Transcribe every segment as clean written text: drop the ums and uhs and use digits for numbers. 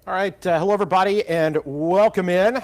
All right, hello everybody and welcome in.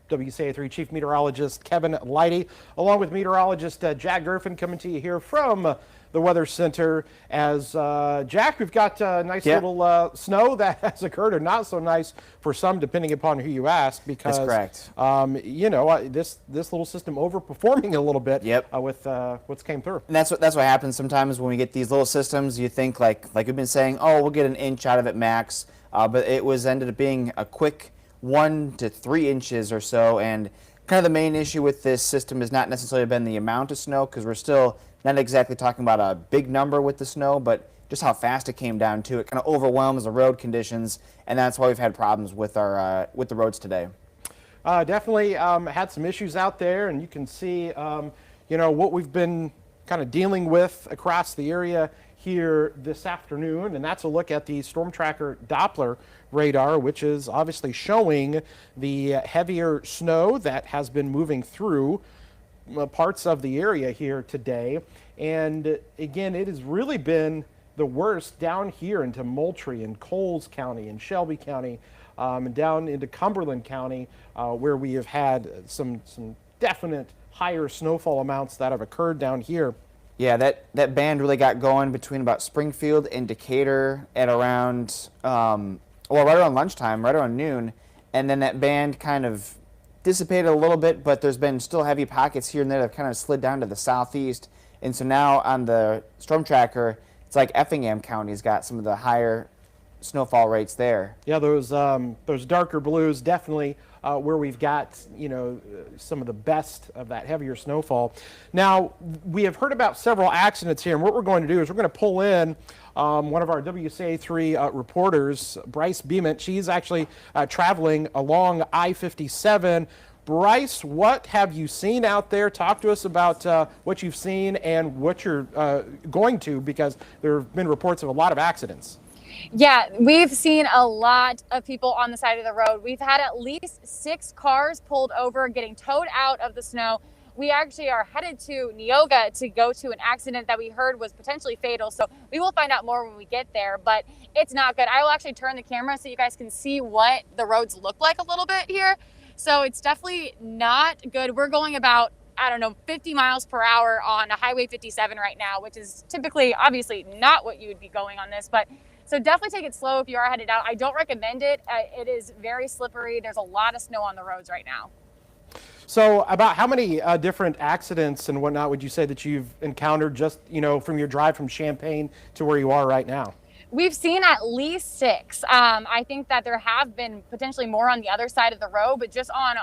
WCA3 Chief Meteorologist Kevin Leidy, along with meteorologist Jack Griffin, coming to you here from the Weather Center. As Jack, we've got a nice little snow that has occurred, or not so nice for some, depending upon who you ask. Because that's correct. You know, this little system overperforming a little bit. Yep. With what's came through. And that's what happens sometimes when we get these little systems. You think like we've been saying, oh, we'll get an inch out of it max, but it ended up being a quick 1 to 3 inches or so. And kind of the main issue with this system has not necessarily been the amount of snow, because we're still not exactly talking about a big number with the snow, but just how fast it came down too. It kind of overwhelms the road conditions, and that's why we've had problems with our with the roads today. Definitely had some issues out there, and you can see, you know, what we've been kind of dealing with across the area here this afternoon, and that's a look at the Storm Tracker Doppler radar, which is obviously showing the heavier snow that has been moving through parts of the area here today. And again, it has really been the worst down here into Moultrie and Coles County and Shelby County, and down into Cumberland County, where we have had some definite higher snowfall amounts that have occurred down here. Yeah, that band really got going between about Springfield and Decatur at around, right around lunchtime, right around noon. And then that band kind of dissipated a little bit, but there's been still heavy pockets here and there that have kind of slid down to the southeast. And so now on the Storm Tracker, it's like Effingham County's got some of the higher snowfall rates there. Yeah, those darker blues definitely where we've got, you know, some of the best of that heavier snowfall. Now, we have heard about several accidents here, and what we're going to do is we're going to pull in one of our WCA3 reporters, Bryce Beament. She's actually traveling along I-57. Bryce, what have you seen out there? Talk to us about what you've seen and what you're going to, because there have been reports of a lot of accidents. Yeah, we've seen a lot of people on the side of the road. We've had at least 6 cars pulled over, getting towed out of the snow. We actually are headed to Neoga to go to an accident that we heard was potentially fatal. So we will find out more when we get there, but it's not good. I will actually turn the camera so you guys can see what the roads look like a little bit here. So it's definitely not good. We're going about, I don't know, 50 miles per hour on Highway 57 right now, which is typically, obviously, not what you would be going on this, but so definitely take it slow if you are headed out. I don't recommend it. It is very slippery. There's a lot of snow on the roads right now. So about how many different accidents and whatnot would you say that you've encountered just, you know, from your drive from Champaign to where you are right now? We've seen at least 6. I think that there have been potentially more on the other side of the road, but just on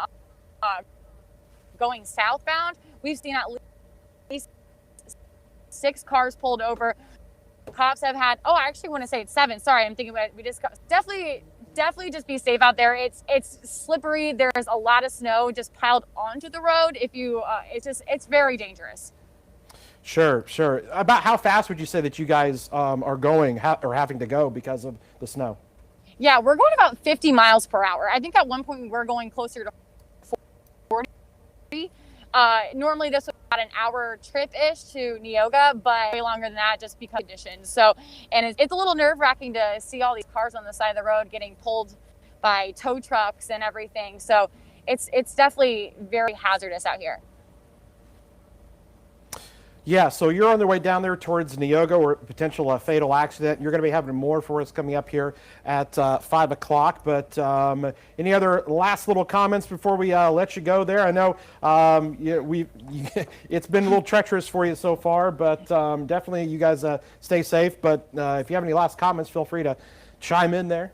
going southbound, we've seen at least 6 cars pulled over. Cops have had, I actually want to say it's 7. Sorry, I'm thinking about it. We just definitely just be safe out there. It's slippery. There's a lot of snow just piled onto the road. If you, it's very dangerous. Sure. About how fast would you say that you guys are going or having to go because of the snow? Yeah, we're going about 50 miles per hour. I think at one point we were going closer to 40. Normally this was about an hour trip-ish to Neoga, but way longer than that just because of conditions. So, and it's a little nerve-wracking to see all these cars on the side of the road getting pulled by tow trucks and everything. So it's definitely very hazardous out here. Yeah, so you're on the way down there towards Neoga, or potential fatal accident. You're going to be having more for us coming up here at 5 o'clock. But any other last little comments before we let you go there? I know it's been a little treacherous for you so far, but definitely you guys stay safe. But if you have any last comments, feel free to chime in there.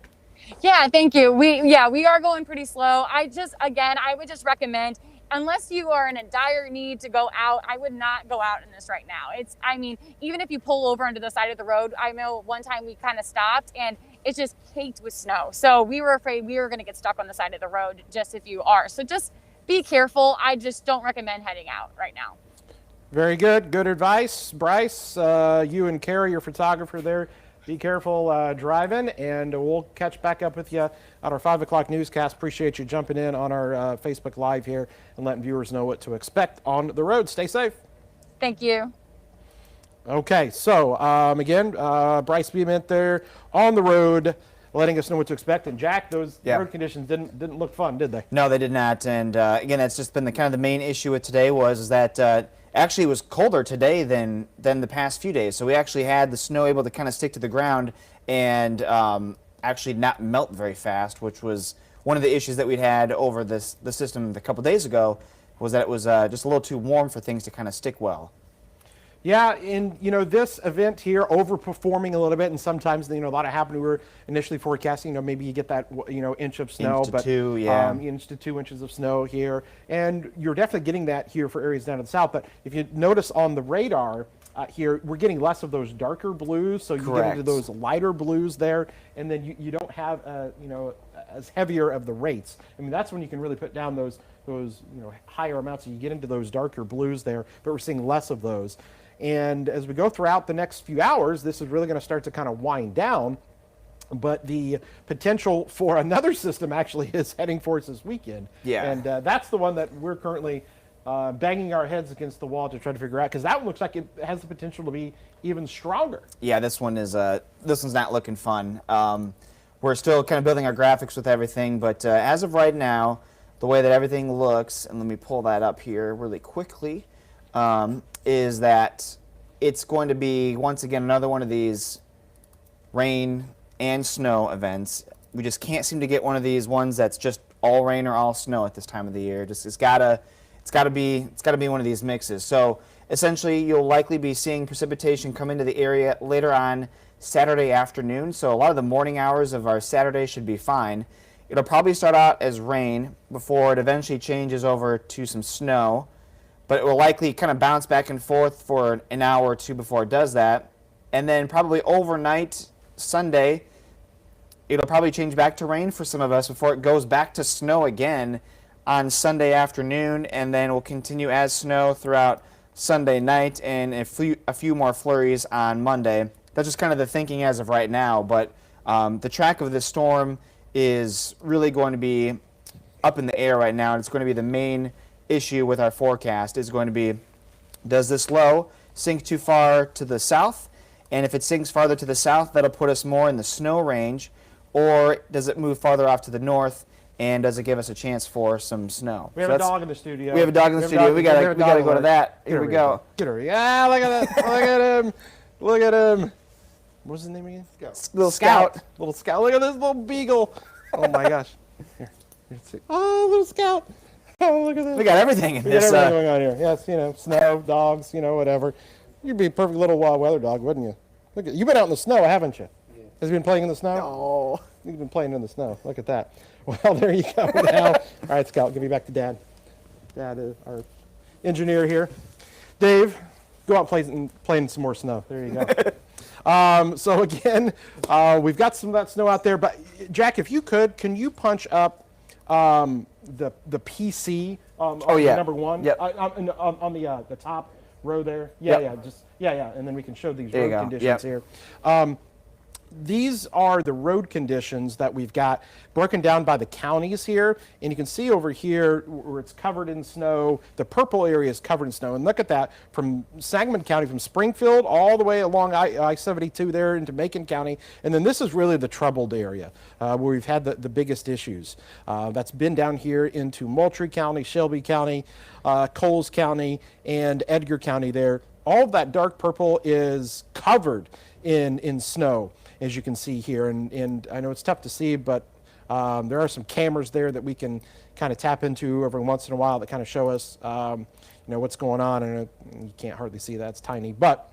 Yeah, thank you. We are going pretty slow. I would just recommend, unless you are in a dire need to go out, I would not go out in this right now. Even if you pull over onto the side of the road, I know one time we kind of stopped and it's just caked with snow. So we were afraid we were going to get stuck on the side of the road just if you are. So just be careful. I just don't recommend heading out right now. Very good. Good advice, Bryce. You and Carrie, your photographer there, be careful driving, and we'll catch back up with you at our 5 o'clock newscast. Appreciate you jumping in on our Facebook Live here and letting viewers know what to expect on the road. Stay safe. Thank you. Okay, so again, Bryce Beament there on the road letting us know what to expect. And Jack, those Yeah. road conditions didn't look fun, did they? No, they did not. And again, that's just been the kind of the main issue with today is that actually it was colder today than the past few days. So we actually had the snow able to kind of stick to the ground and actually not melt very fast, which was one of the issues that we'd had over the system a couple days ago, was that it was just a little too warm for things to kind of stick well. Yeah, and this event here overperforming a little bit, and sometimes a lot of happened. We were initially forecasting, maybe you get that inch of snow, Inch to but 2, yeah. inch to 2 inches of snow here, and you're definitely getting that here for areas down in the south. But if you notice on the radar here, we're getting less of those darker blues, so you get into Correct. those lighter blues there, and then you don't have as heavier of the rates. I mean, that's when you can really put down those higher amounts. So you get into those darker blues there, but we're seeing less of those. And as we go throughout the next few hours, this is really going to start to kind of wind down. But the potential for another system actually is heading for us this weekend. Yeah. And that's the one that we're currently banging our heads against the wall to try to figure out, because that one looks like it has the potential to be even stronger. Yeah, this one's not looking fun. We're still kind of building our graphics with everything, but as of right now, the way that everything looks, and let me pull that up here really quickly, is that it's going to be, once again, another one of these rain and snow events. We just can't seem to get one of these ones that's just all rain or all snow at this time of the year. It's got to be one of these mixes. So essentially, you'll likely be seeing precipitation come into the area later on Saturday afternoon. So a lot of the morning hours of our Saturday should be fine. It'll probably start out as rain before it eventually changes over to some snow, but it will likely kind of bounce back and forth for an hour or two before it does that. And then probably overnight, Sunday, it'll probably change back to rain for some of us before it goes back to snow again on Sunday afternoon, and then will continue as snow throughout Sunday night and a few more flurries on Monday. That's just kind of the thinking as of right now, but the track of this storm is really going to be up in the air right now. It's going to be the main issue with our forecast is going to be, does this low sink too far to the south? And if it sinks farther to the south, that'll put us more in the snow range, or does it move farther off to the north, and does it give us a chance for some snow? We have a dog in the studio. We have a dog in the studio. We gotta go to that. Here we go. Get her. Yeah, look at that. Look at him. Look at him. What's his name again? Little Scout. Little Scout. Look at this little beagle. Oh my gosh. Here. See. Oh, little Scout. Oh, look at that. We got everything in We got this. everything going on here. Yes, snow, dogs, whatever. You'd be a perfect little wild weather dog, wouldn't you? Look at you've been out in the snow, haven't you? Yeah. Has he been playing in the snow? Oh. You've been playing in the snow. Look at that. Well, there you go. Now, all right, Scout, give me back to Dad. Dad is our engineer here. Dave, go out and play in some more snow. There you go. So again, we've got some of that snow out there. But Jack, if you could, can you punch up the PC? Oh yeah. Number one. Yep. On the top row there. Yep. Yeah. And then we can show these There you road go. conditions Yep. here. These are the road conditions that we've got broken down by the counties here. And you can see over here where it's covered in snow, the purple area is covered in snow. And look at that, from Sangamon County, from Springfield all the way along I-72 there into Macon County. And then this is really the troubled area where we've had the biggest issues. That's been down here into Moultrie County, Shelby County, Coles County, and Edgar County there. All of that dark purple is covered in snow, as you can see here. And I know it's tough to see, but there are some cameras there that we can kind of tap into every once in a while that kind of show us what's going on. And you can't hardly see that, it's tiny. But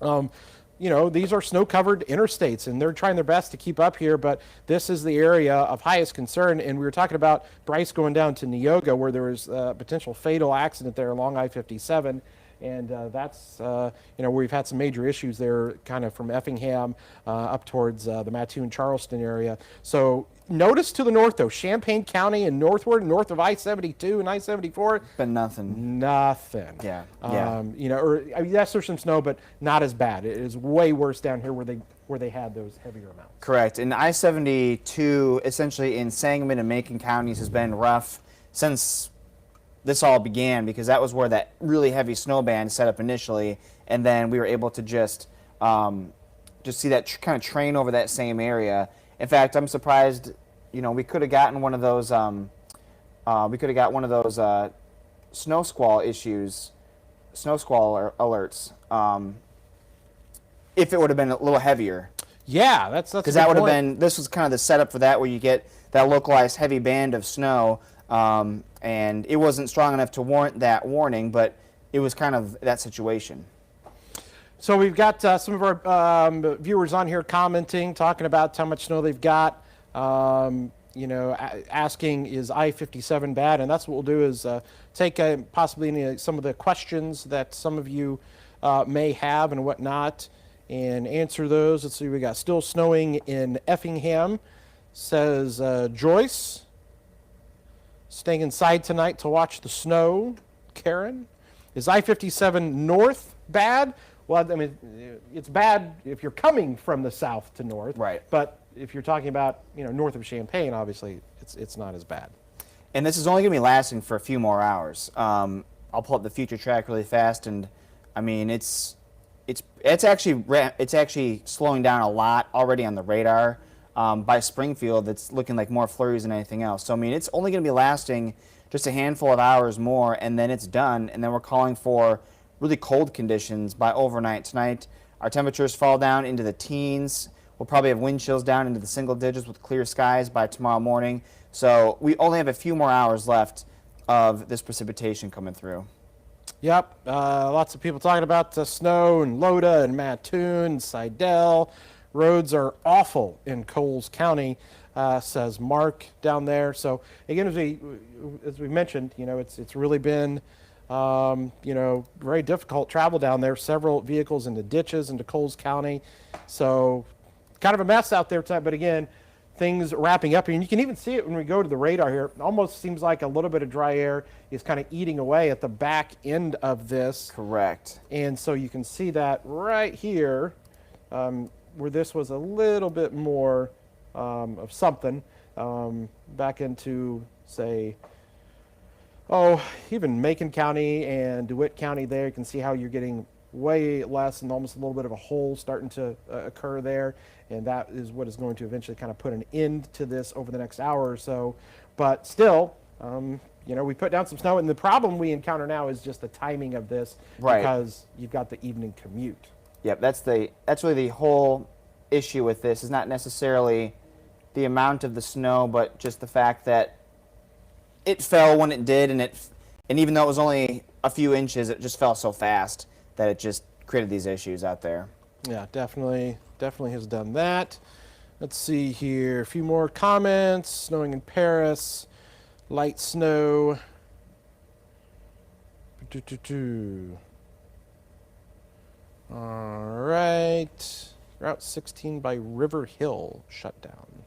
these are snow-covered interstates, and they're trying their best to keep up here, but this is the area of highest concern. And we were talking about Bryce going down to Neoga, where there was a potential fatal accident there along I-57. And that's, where we've had some major issues there, kind of from Effingham up towards the Mattoon, Charleston area. So notice to the north, though, Champaign County and northward, north of I-72 and I-74. Been nothing. Nothing. Yeah. Yes, there's some snow, but not as bad. It is way worse down here where they had those heavier amounts. Correct. And I-72, essentially in Sangamon and Macon counties, has been rough since this all began, because that was where that really heavy snow band set up initially, and then we were able to just see that kind of train over that same area, In fact, I'm surprised. We could have gotten one of those. Snow squall issues, alerts. If it would have been a little heavier. Yeah, that's because that would have been. This was kind of the setup for that, where you get that localized heavy band of snow, and it wasn't strong enough to warrant that warning, but it was kind of that situation. So we've got some of our viewers on here commenting, talking about how much snow they've got. Asking, is I-57 bad? And that's what we'll do is take possibly some of the questions that some of you may have and whatnot and answer those. Let's see, we got still snowing in Effingham, says Joyce. Staying inside tonight to watch the snow, Karen. Is I-57 north bad? Well, I mean, it's bad if you're coming from the south to north. Right. But if you're talking about, north of Champaign, obviously it's not as bad. And this is only going to be lasting for a few more hours. I'll pull up the future track really fast, and I mean it's actually slowing down a lot already on the radar. By Springfield, it's looking like more flurries than anything else. So I mean, it's only going to be lasting just a handful of hours more, and then it's done. And then we're calling for really cold conditions by overnight tonight. Our temperatures fall down into the teens. We'll probably have wind chills down into the single digits with clear skies by tomorrow morning. So we only have a few more hours left of this precipitation coming through. Yep, lots of people talking about the snow in Loda and Mattoon, Seidel. Roads are awful in Coles County, says Mark down there. So again, as we mentioned, it's really been very difficult travel down there. Several vehicles into ditches into Coles County. So kind of a mess out there tonight, but again, things wrapping up. And you can even see it when we go to the radar here. It almost seems like a little bit of dry air is kind of eating away at the back end of this. Correct. And so you can see that right here, where this was a little bit more of something, back into, say, even Macon County and DeWitt County there. You can see how you're getting way less and almost a little bit of a hole starting to occur there. And that is what is going to eventually kind of put an end to this over the next hour or so. But still, we put down some snow. And the problem we encounter now is just the timing of this, right, because you've got the evening commute. Yep, that's really the whole issue with this, is not necessarily the amount of the snow, but just the fact that it fell when it did, and even though it was only a few inches, it just fell so fast that it just created these issues out there. Yeah, definitely has done that. Let's see here, a few more comments. Snowing in Paris, light snow. All right. Route 16 by River Hill shut down.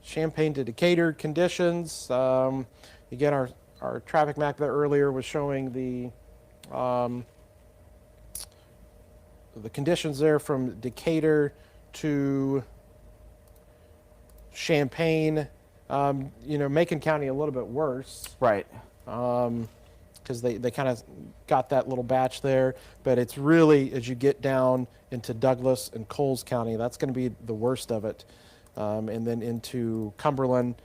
Champaign to Decatur conditions. Again, our traffic map there earlier was showing the conditions there from Decatur to Champaign. Macon County a little bit worse. Right. Because they kind of got that little batch there. But it's really, as you get down into Douglas and Coles County, that's going to be the worst of it. And then into Cumberland,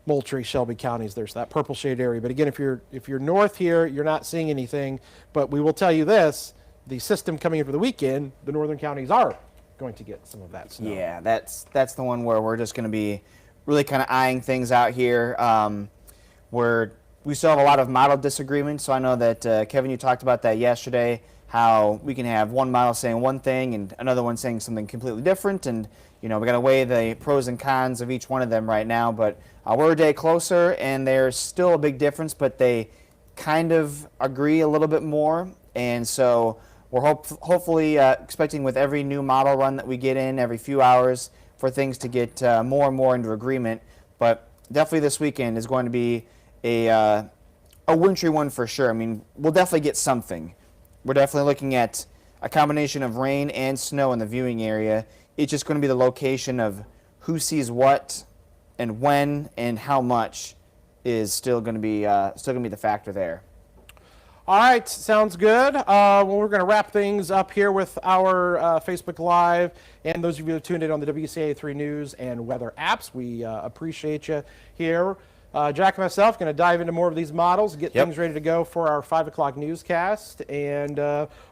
Moultrie, Shelby counties, there's that purple shade area. But again, if you're north here, you're not seeing anything. But we will tell you this, the system coming in for the weekend, the northern counties are going to get some of that snow. Yeah, that's the one where we're just going to be really kind of eyeing things out here. Where we still have a lot of model disagreements. So I know that, Kevin, you talked about that yesterday, how we can have one model saying one thing and another one saying something completely different. And, we got to weigh the pros and cons of each one of them right now. But we're a day closer, and there's still a big difference, but they kind of agree a little bit more. And so we're hopefully expecting with every new model run that we get in every few hours for things to get more and more into agreement. But definitely this weekend is going to be a wintry one for sure. I mean, we'll definitely get something. We're definitely looking at a combination of rain and snow in the viewing area. It's just going to be the location of who sees what and when and how much is still going to be the factor there. All right, sounds good. Well, we're going to wrap things up here with our Facebook Live. And those of you who tuned in on the WCA3 News and weather apps, we appreciate you here. Jack and myself going to dive into more of these models, get things ready to go for our 5 o'clock newscast. And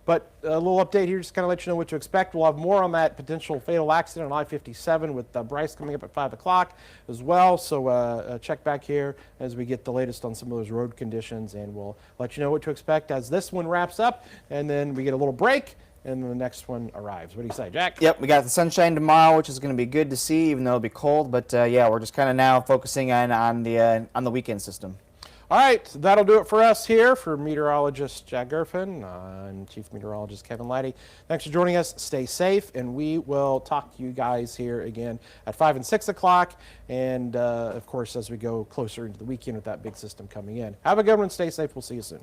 but a little update here, just kind of let you know what to expect. We'll have more on that potential fatal accident on I-57 with Bryce coming up at 5 o'clock as well. So check back here as we get the latest on some of those road conditions, and we'll let you know what to expect as this one wraps up, and then we get a little break. And then the next one arrives. What do you say, Jack? Yep, we got the sunshine tomorrow, which is going to be good to see, even though it'll be cold. But yeah, we're just kind of now focusing on the weekend system. All right, that'll do it for us here. For meteorologist Jack Gerfen and Chief Meteorologist Kevin Lighty, thanks for joining us. Stay safe, and we will talk to you guys here again at 5 and 6 o'clock. And of course, as we go closer into the weekend with that big system coming in. Have a good one. Stay safe. We'll see you soon.